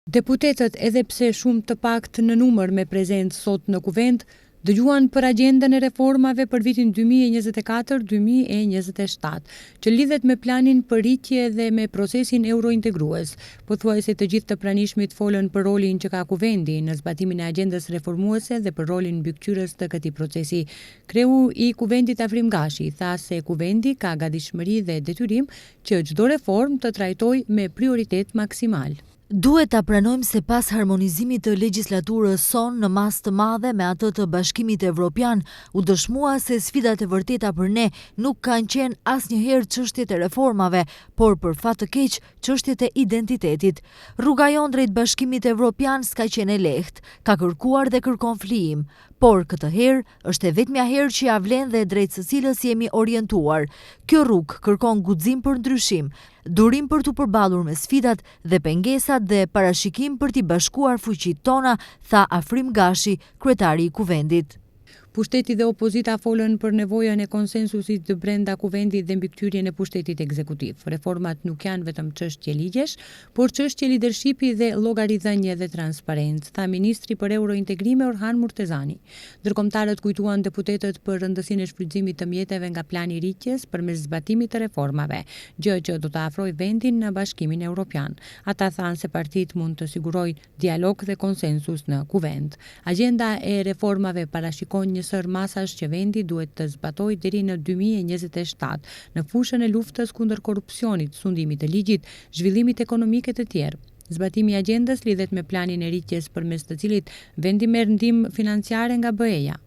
Deputetët, edhe pse shumë të pakt në numër me prezencë sot në kuvend, dëgjuan për agjendën e reformave për vitin 2024-2027, që lidhet me planin për rritje dhe me procesin eurointegrues. Pothuajse të gjithë të pranishmit folën për rolin që ka kuvendi në zbatimin e agjendës reformuese dhe për rolin mbikëqyrës të këtij procesi. Kreu i kuvendit Afrim Gashi tha se kuvendi ka gatishmëri dhe detyrim që çdo reformë të trajtojë me prioritet maksimal. Duhet ta pranojmë se pas harmonizimit të legjislaturës son në masë të madhe me atë të Bashkimit Evropian, u dëshmua se sfidat e vërteta për ne nuk kanë qenë asnjëherë çështjet e reformave, por për fat të keq çështjet e identitetit. Rruga jon drejt Bashkimit Evropian s'ka qenë e lehtë, ka kërkuar dhe kërkon flijim, por këtë herë është e vetmja herë që ja vlen dhe drejt së cilës jemi orientuar. Kjo rrugë kërkon guxim për ndryshim, durim për t'u përballur me sfidat dhe pengesat dhe parashikim për t'i bashkuar fuqitë tona, tha Afrim Gashi, kryetari i kuvendit. Pushteti dhe opozita folën për nevojën e konsensusit të brenda kuvendit dhe mbikëqyrjen e pushtetit ekzekutiv. Reformat nuk janë vetëm çështje ligjesh, por çështje lidershipi dhe llogaridhënie dhe transparencë, tha ministri për eurointegrime Orhan Murtezani. Ndërkombëtarët kujtuan deputetët për rëndësinë e shfrytëzimit të mjeteve nga plani i rritjes përmes zbatimit të reformave, gjë që do të afrojë vendin në Bashkimin Evropian. Ata thanë se partitë mund të sigurojnë dialog dhe konsensus në kuvend. Agjenda e reformave parashikon një sër masash që vendi duhet të zbatojë deri në 2027 në fushën e luftës kundër korrupsionit, sundimit të ligjit, zhvillimit ekonomik e të tjerë. Zbatimi i agjendës lidhet me planin e rritjes përmes të cilit vendi merr ndihmë financiare nga BE-ja.